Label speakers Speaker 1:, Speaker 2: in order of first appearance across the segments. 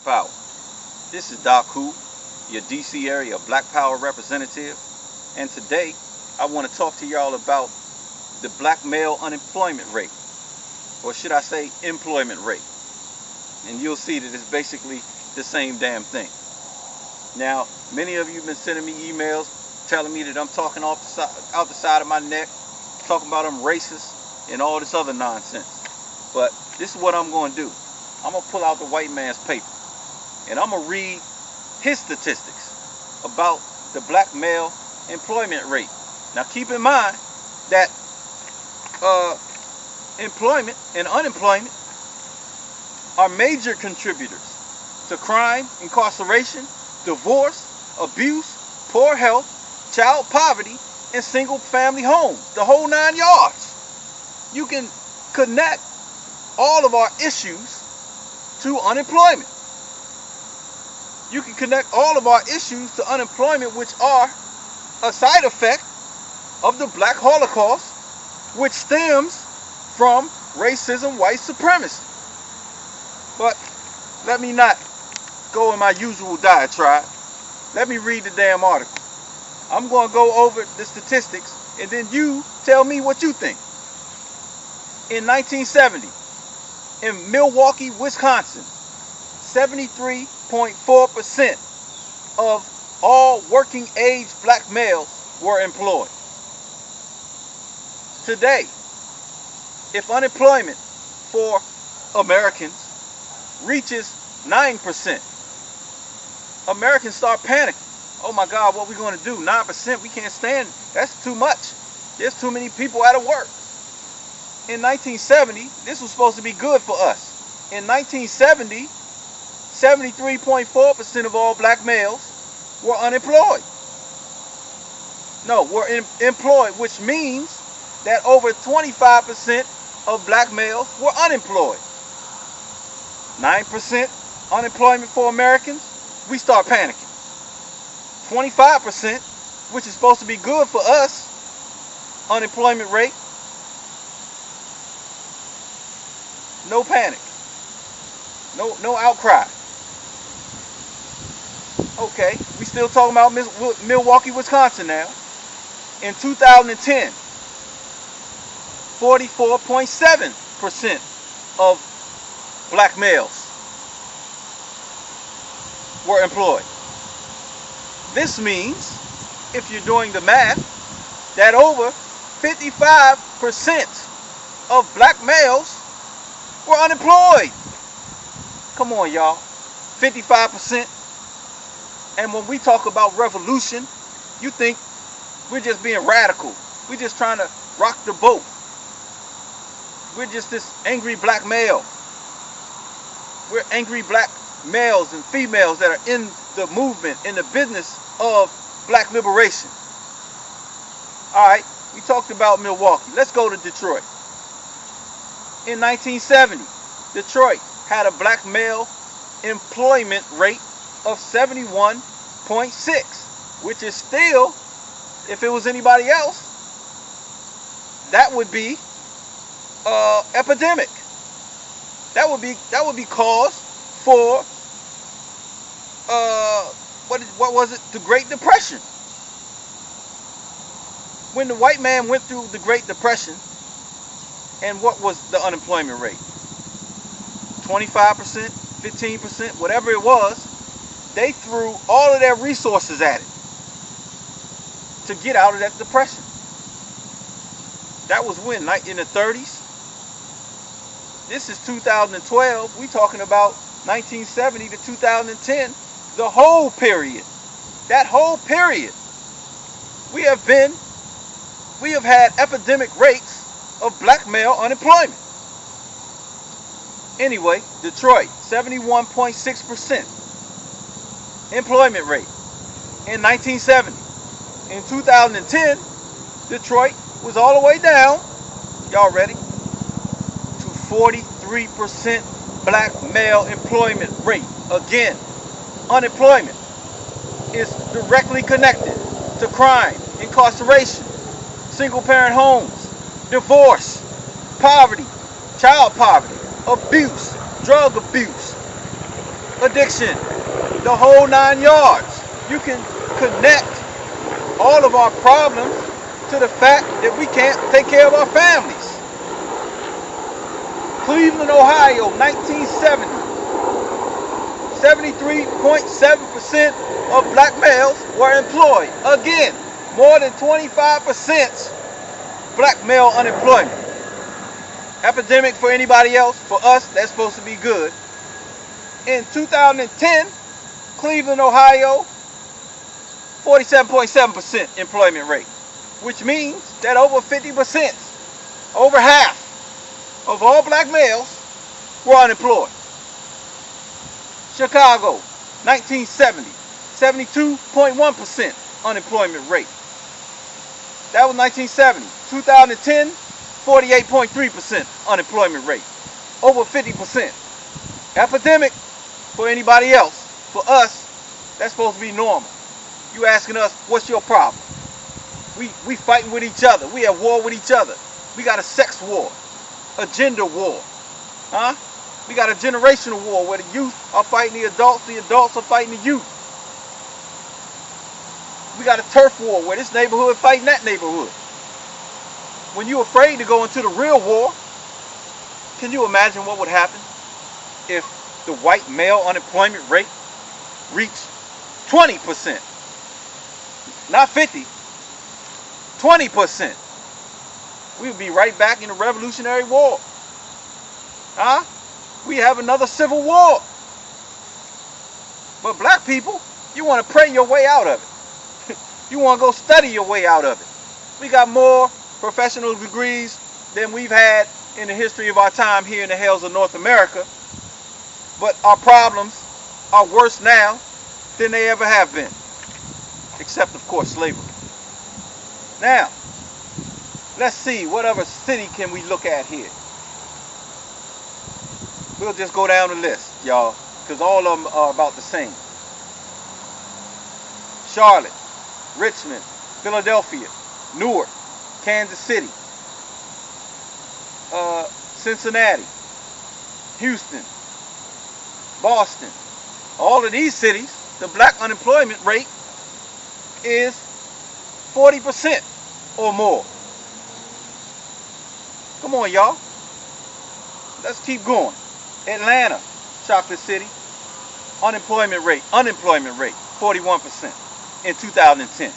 Speaker 1: Power. This is Daku, your DC area Black Power representative, and today I want to talk to y'all about the black male unemployment rate, or should I say employment rate. And you'll see that it's basically the same damn thing. Now, many of you have been sending me emails telling me that I'm talking out the side of my neck, talking about I'm racist and all this other nonsense. But this is what I'm going to do. I'm going to pull out the white man's paper and I'm going to read his statistics about the black male employment rate. Now keep in mind that employment and unemployment are major contributors to crime, incarceration, divorce, abuse, poor health, child poverty, and single family homes. The whole 9 yards. You can connect all of our issues to unemployment. You can connect all of our issues to unemployment, which are a side effect of the Black Holocaust, which stems from racism, white supremacy. But let me not go in my usual diatribe. Let me read the damn article. I'm going to go over the statistics and then you tell me what you think. In 1970, in Milwaukee, Wisconsin, 73.4% of all working age black males were employed. Today, if unemployment for Americans reaches 9%, Americans start panicking. Oh my God, what are we going to do? 9%, we can't stand it. That's too much. There's too many people out of work. In 1970, this was supposed to be good for us. In 1970, 73.4% of all black males were unemployed. No, were employed, which means that over 25% of black males were unemployed. 9% unemployment for Americans, we start panicking. 25%, which is supposed to be good for us, unemployment rate, no panic, no outcry. Okay, we still talking about Milwaukee, Wisconsin now. In 2010, 44.7% of black males were employed. This means, if you're doing the math, that over 55% of black males were unemployed. Come on, y'all. 55%. And when we talk about revolution, you think we're just being radical. We're just trying to rock the boat. We're just this angry black male. We're angry black males and females that are in the movement, in the business of black liberation. Alright, we talked about Milwaukee. Let's go to Detroit. In 1970, Detroit had a black male employment rate of 71.6, which is still, if it was anybody else, that would be epidemic. That would be cause for what was it? The Great Depression. When the white man went through the Great Depression, and what was the unemployment rate? 25%, 15%, whatever it was, they threw all of their resources at it to get out of that depression. That was when, in the 30s? This is 2012. We talking about 1970 to 2010. The whole period. That whole period. We have had epidemic rates of black male unemployment. Anyway, Detroit, 71.6% employment rate in 1970. In 2010, Detroit was all the way down, y'all ready, to 43% black male employment rate. Again, unemployment is directly connected to crime, incarceration, single parent homes, divorce, poverty, child poverty, abuse, drug abuse. addiction, the whole 9 yards. You can connect all of our problems to the fact that we can't take care of our families. Cleveland, Ohio, 1970. 73.7% of black males were employed. Again, more than 25% black male unemployment. Epidemic for anybody else. For us, that's supposed to be good. In 2010, Cleveland, Ohio, 47.7% employment rate, which means that over 50%, over half of all black males were unemployed. Chicago, 1970, 72.1% unemployment rate. That was 1970. 2010, 48.3% unemployment rate. Over 50%. Epidemic for anybody else. For us, that's supposed to be normal. You asking us, what's your problem? We fighting with each other. We at war with each other. We got a sex war, a gender war. Huh? We got a generational war where the youth are fighting the adults are fighting the youth. We got a turf war where this neighborhood fighting that neighborhood. When you're afraid to go into the real war, can you imagine what would happen if the white male unemployment rate reached 20%? Not 50, 20%. We would be right back in the Revolutionary War. Huh? We have another civil war. But black people, you want to pray your way out of it. You want to go study your way out of it. We got more professional degrees than we've had in the history of our time here in the hills of North America. But our problems are worse now than they ever have been. Except, of course, slavery. Now, let's see, what other city can we look at here? We'll just go down the list, y'all, because all of them are about the same. Charlotte, Richmond, Philadelphia, Newark, Kansas City, Cincinnati, Houston, Boston. All of these cities, the black unemployment rate is 40% or more. Come on, y'all. Let's keep going. Atlanta, Chocolate City, unemployment rate, 41% in 2010.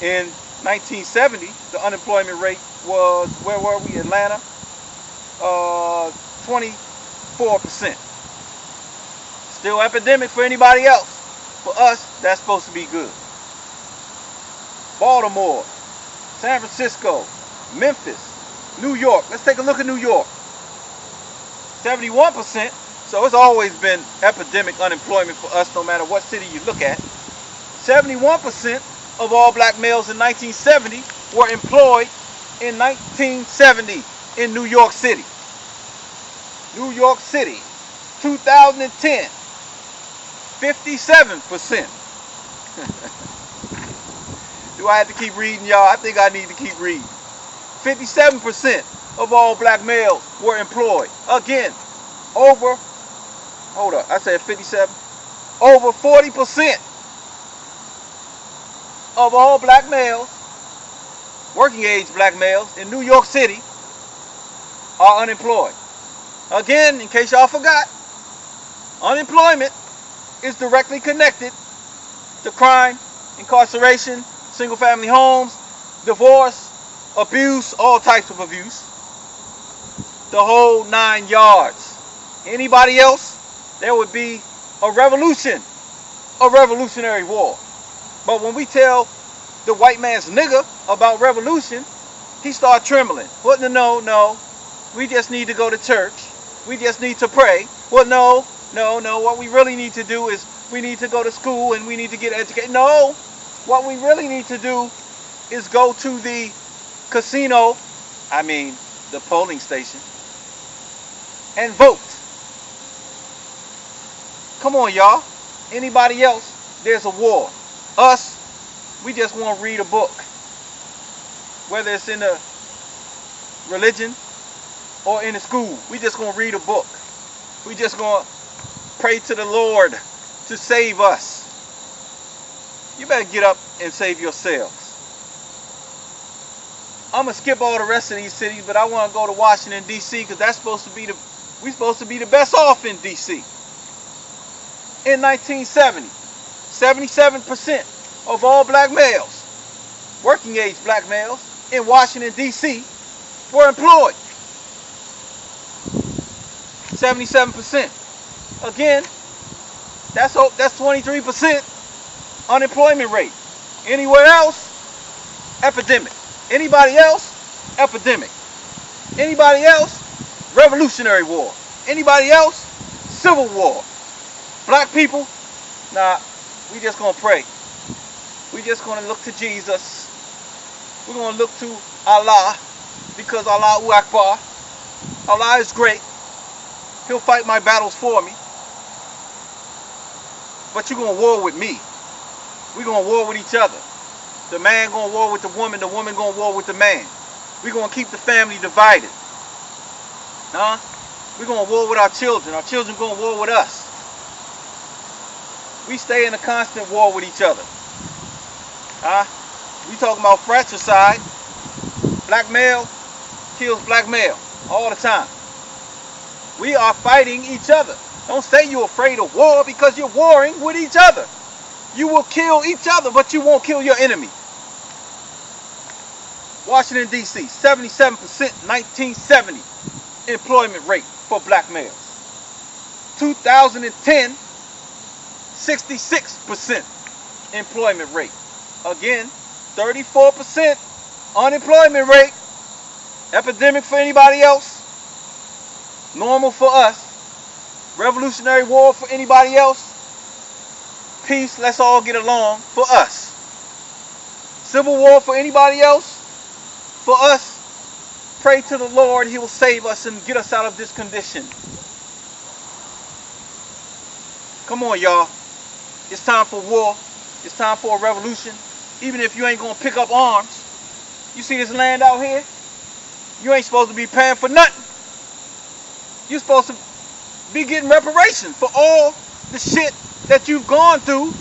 Speaker 1: In 1970, the unemployment rate was, where were we, Atlanta? 24%. Still epidemic for anybody else. For us, that's supposed to be good. Baltimore, San Francisco, Memphis, New York. Let's take a look at New York. 71%. So it's always been epidemic unemployment for us no matter what city you look at. 71% of all black males in 1970 were employed in 1970 in New York City. New York City, 2010, 57%. Do I have to keep reading, y'all? I think I need to keep reading. 57% of all black males were employed. Again, over, hold up, I said 57. Over 40% of all black males, working age black males in New York City are unemployed. Again, in case y'all forgot, unemployment is directly connected to crime, incarceration, single family homes, divorce, abuse, all types of abuse. The whole 9 yards. Anybody else, there would be a revolution, a revolutionary war. But when we tell the white man's nigga about revolution, he start trembling. Well, no, we just need to go to church. We just need to pray. Well, no, what we really need to do is we need to go to school and we need to get educated. No, what we really need to do is go to the casino, the polling station, and vote. Come on, y'all. Anybody else, there's a war. Us, we just want to read a book. Whether it's in a religion or in a school, we just going to read a book. We just going to pray to the Lord to save us. You better get up and save yourselves. I'm going to skip all the rest of these cities, but I want to go to Washington, D.C. because we're supposed to be the best off in D.C. In 1970, 77% of all black males, working age black males in Washington, D.C. were employed. 77%. Again, that's 23% unemployment rate. Anywhere else, epidemic. Anybody else, epidemic. Anybody else, Revolutionary War. Anybody else, Civil War. Black people, nah, we just gonna pray. We just gonna look to Jesus. We're gonna look to Allah, because Allahu Akbar. Allah is great. He'll fight my battles for me. But you're gonna war with me. We're gonna war with each other. The man gonna war with the woman gonna war with the man. We're gonna keep the family divided. Huh? We're gonna war with our children gonna war with us. We stay in a constant war with each other. Huh? We talking about fratricide. Black male kills black male all the time. We are fighting each other. Don't say you're afraid of war, because you're warring with each other. You will kill each other, but you won't kill your enemy. Washington, D.C., 77% 1970 employment rate for black males. 2010, 66% employment rate. Again, 34% unemployment rate. Epidemic for anybody else. Normal for us. Revolutionary War for anybody else. Peace, let's all get along for us. Civil War for anybody else. For us, pray to the Lord, He will save us and get us out of this condition. Come on, y'all. It's time for war. It's time for a revolution. Even if you ain't gonna pick up arms. You see this land out here? You ain't supposed to be paying for nothing. You're supposed to be getting reparations for all the shit that you've gone through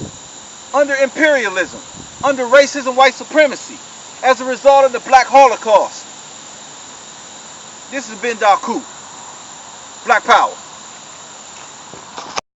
Speaker 1: under imperialism, under racism, white supremacy, as a result of the Black Holocaust. This has been Daku. Black Power.